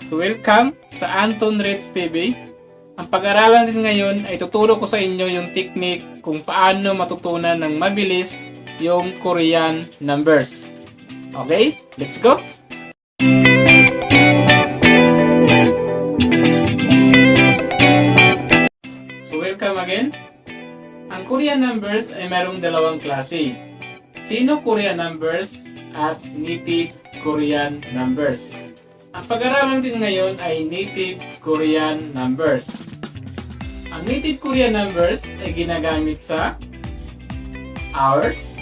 So welcome sa Anton Reds TV. Ang pag-aralan din ngayon ay tuturo ko sa inyo yung technique kung paano matutunan ng mabilis yung Korean numbers. Okay, let's go! So welcome again. Ang Korean numbers ay mayroong dalawang klase. Sino Korean numbers at native Korean numbers. Ang pag-aralan din ngayon ay native Korean numbers. Ang native Korean numbers ay ginagamit sa hours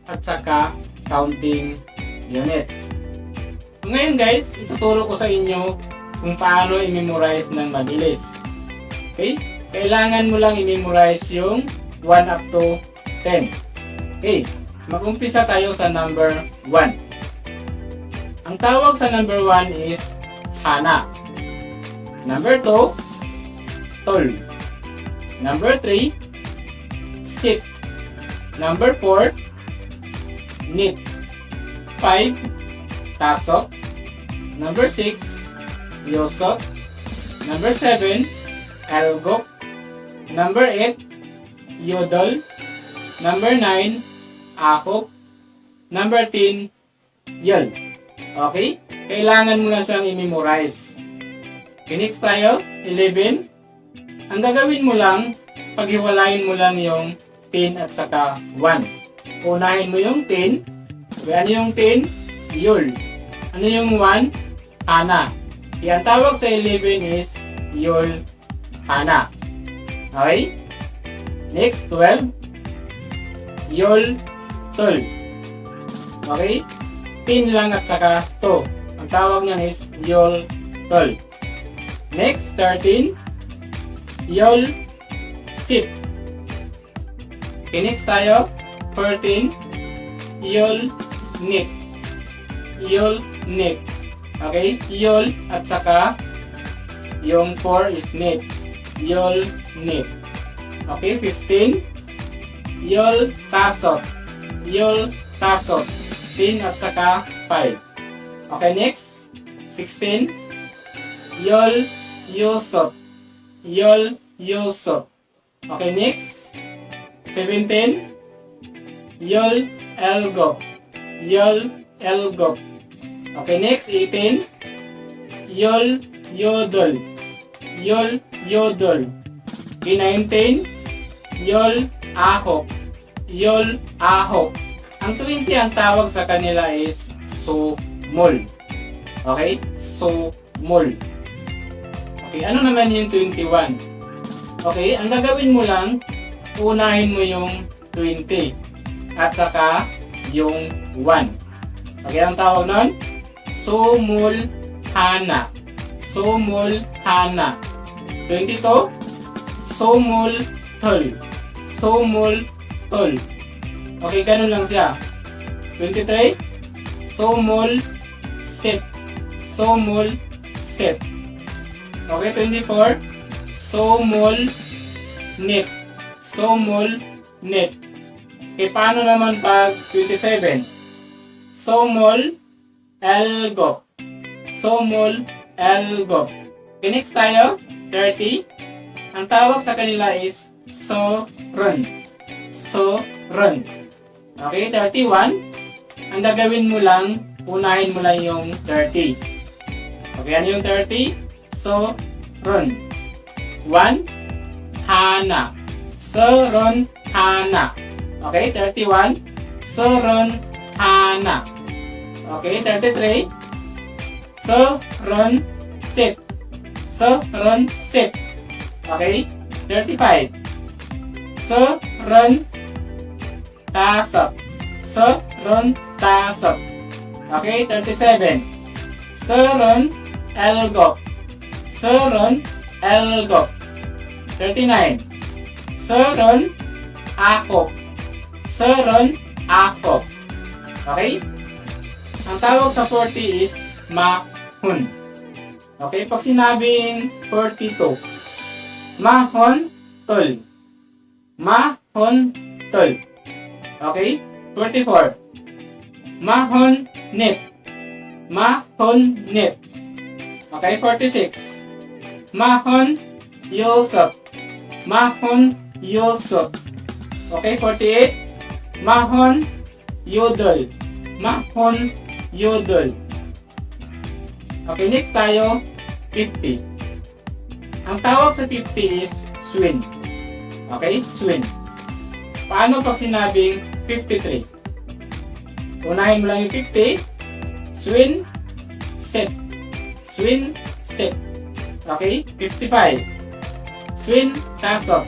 at saka counting units. So ngayon guys, ituturo ko sa inyo kung paano i-memorize ng mabilis. Okay? Kailangan mo lang i-memorize yung 1 up to 10. Okay, mag-umpisa tayo sa number 1. Ang tawag sa number 1 is hana. Number 2, tol. Number 3, sit. Number 4, nit. 5, tasok. Number 6, yosot. Number 7, algok. Number 8, yodol. Number 9, ahok. Number 10, yel. Okay? Kailangan mo na siyang i-memorize. Okay, next tayo, 11. Ang gagawin mo lang, paghiwalayin mo lang yung 10 at saka 1. Unahin mo yung 10. Okay, ano yung 10? Yul. Ano yung 1? Hana. Ang tawag sa 11 is yul hana. Okay? Next, 12. Yul tul. Okay? 10 lang at saka 2. Ang tawag niyan is yul tul. Next, 13. Yul sit. Okay, next tayo. 14. Yul nit. Yul nit. Okay? Yul at saka yung 4 is nit. Yul nit. Okay, 15. Yul tasot. Yul tasot. 10 at saka 5. Okay, next. 16. Yul yosot. Yul yosot. Okay, next. 17. Yul elgop. Yul elgop. Okay, next. 18. Yul yodol. Yul yodol. Okay, 19. Yul ahok. Yul ahok. Ang 20 ang tawag sa kanila is sumol. Okay? Sumol. Okay, ano naman yung 21? Okay, ang gagawin mo lang, unahin mo yung 20 at saka yung 1. Okay, ang tawag nun? Sumul hana. Sumul hana. 22, sumul tol. Sumul tol. Okay, ganun lang siya. 23, sumul sit. Sumul sit. Okay, 24, sumul nit. Sumul nit. Okay, paano naman pag 27? Sumul elgop. Sumul elgop. Okay, next tayo. 30. Ang tawag sa kanila is so-run. So-run. Okay, 31. Ang gagawin mo lang, unahin mo lang yung 30. Okay, ano yung 30? So, run. 1. Hana. So, run, hana. Okay, 31. So, run, hana. Okay, 33. So, run, sit. So, run, sit. Okay, 35. So, run, tasok. So, run, tasok. Okay, 37. So, run, elgop. So, run, elgop. 39. So, run, akop. So, run, akop. Okay? Ang tawag sa 40 is mahon. Okay, pag sinabing 42, mahon, tol. Mahon, tol. Okay? 44. Mahon, net. Mahon, net. Okay, 46. Mahon Yusuf. Mahon Yusuf. Okay, 48. Mahon Yodol. Mahon Yodol. Okay, next tayo, 50. Ang tawag sa 50 is swin. Okay, swin. Paano pag sinabing 53? Unahin mo lang yung 50. Swin, set. Swin, set. Okay, 55. Swin, tasok.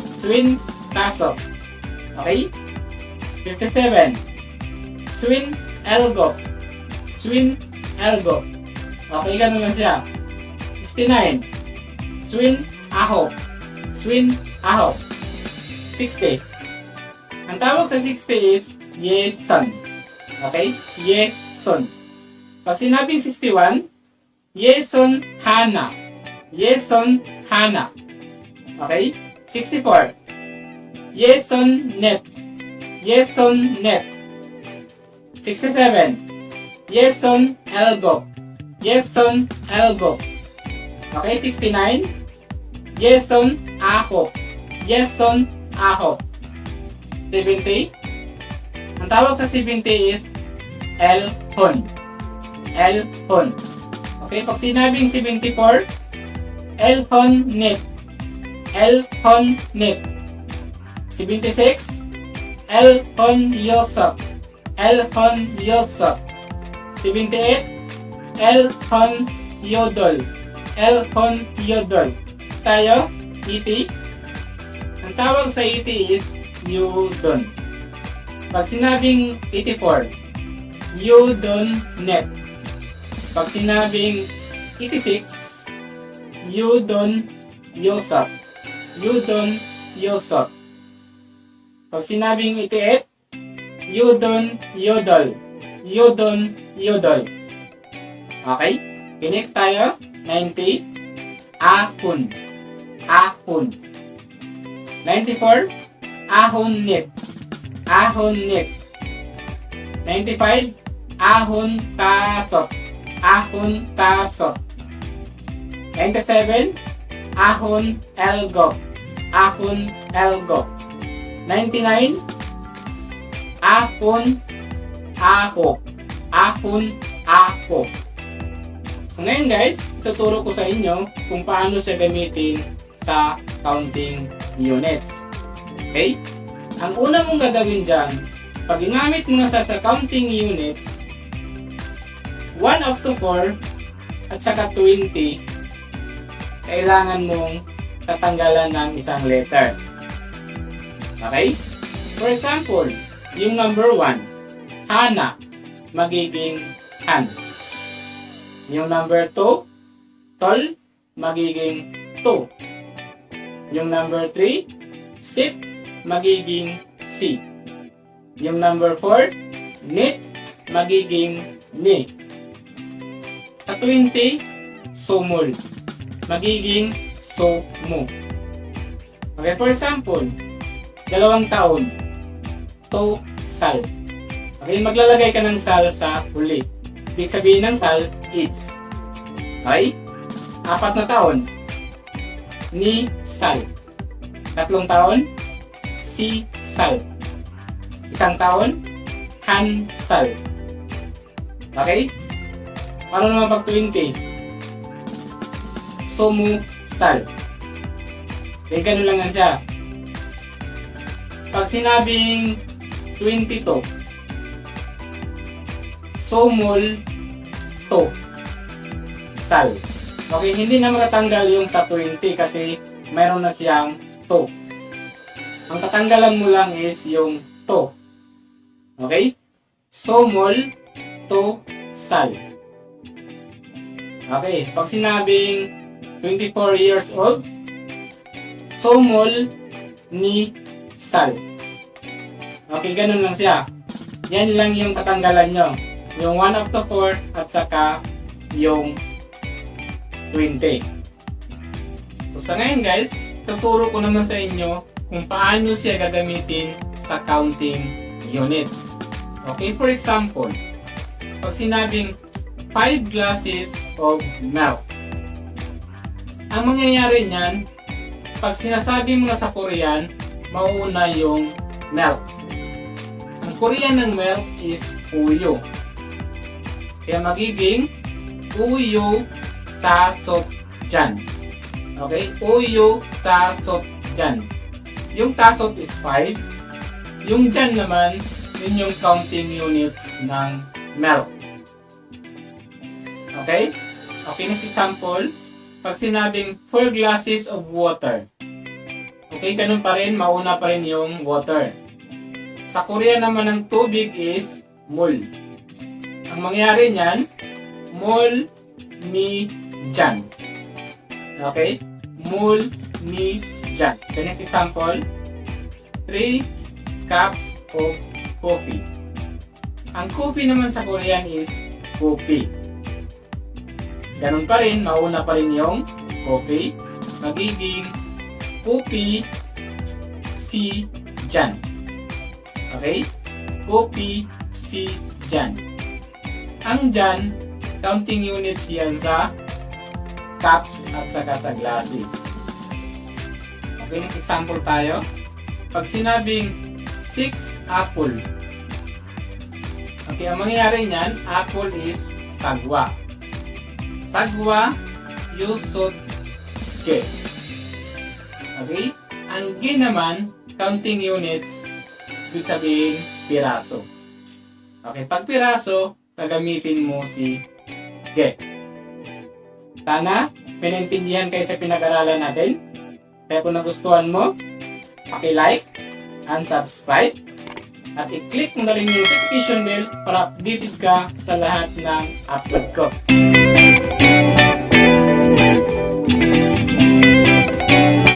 Swin, tasok. Okay, 57. Swin, elgo. Swin, elgo. Okay, ganun lang siya. 59. Swin, ahok. Swin, ahok. 60. Ang tawag sa 60 is ye-son. Okay? Ye-son. Pag sinabing 61, ye-son hana. Ye-son hana. Okay? 64. Ye-son net. Ye-son net. 67. Ye-son elgo. Ye-son elgo. Okay? 69. Ye-son ahok. Ye-son ahok. 70. Ang tawag sa 70 is el-hon. El-hon. Okay, pag sinabing 74, el-hon net. El-hon net. 76, el-hon yosok. El-hon yosok. 78, el-hon yodol. El-hon yodol. Tayo, 80. Ang tawag sa 80 is yudon. Pag sinabing 84, yudon net. Pag sinabing 86, yudon yosok. Yudon yosok. Pag sinabing 88, yudon yodol. Yudon yodol. Okay? Okay, next tayo. 90, ahon. Ahon. 94, ahon net. Ahon net. 95, ahon tasok. Ahon tasok. 97, ahon elgo. Ahon elgo. 99, ahon ahok. Ahon ahok. So ngayon guys, tuturo ko sa inyo kung paano siya gamitin sa counting units. Okay? Ang una mong gagawin dyan, pag ginamit mo na sa counting units, 1 up to 4 at saka 20, kailangan mong tatanggalan ng isang letter. Okay? For example, yung number 1, hana, magiging han. Yung number 2, tol, magiging to. Yung number 3, sip, magiging si. Yung number 4, nit, magiging ni. Sa 20, sumul, magiging somu. Okay, for example, 2 taon, to sal. Okay, maglalagay ka ng sal sa huli. Ibig sabihin ng sal, it's. Okay? 4 na taon, ni sal. 3 taon, si sal. 1 taon, han sal. Okay? Paano naman pag 20? Somu sal. Okay, ganun lang yan siya. Pag sinabing 22, somul to sal. Okay, hindi na matatanggal yung sa 20 kasi mayroon na siyang to. Ang tatanggalan mo lang is yung to. Okay? Somul to sal. Okay, pag sinabing 24 years old, somul ni sal. Okay, ganun lang siya. Yan lang yung tatanggalan nyo. Yung 1 up to 4 at saka yung 20. So sa ngayon guys, tuturo ko naman sa inyo kung paano siya gagamitin sa counting units. Okay, for example, pag sinabing 5 glasses of milk. Ang mangyayari niyan, pag sinasabi mo na sa Korean, mauuna yung milk. Ang Korean ng milk is uyo. Kaya magiging uyo tasot jan. Okay? Uyo tasot jan. Yung tasot is 5. Yung jan naman, yun yung counting units ng milk. Okay? Okay, next example. Pag sinabing 4 glasses of water. Okay, ganun pa rin, mauna pa rin yung water. Sa Korea naman ang tubig is mol. Ang mangyari niyan, mol ni jan. Okay? Mol ni jan. The next example, 3 cups of coffee. Ang coffee naman sa Korean is kopi. Ganun pa rin, mauna pa rin yung coffee. Magiging kopi si jan. Okay? Kopi si jan. Ang jan, counting units yan sa cups at saka sa glasses. Okay, next example tayo. Pag sinabing 6 apple. Okay, ang mangyayari niyan, apple is sagwa. Sagwa, yusot, ke. Okay? Ang ge naman, counting units, ibig sabihin, piraso. Okay, pag piraso, gagamitin mo si ge. Sana, pinintindihan kayo sa pinag-aralan natin. Kaya kung nagustuhan mo, paki-like and subscribe. At i-click mo na rin yung notification bell para updated ka sa lahat ng upload ko.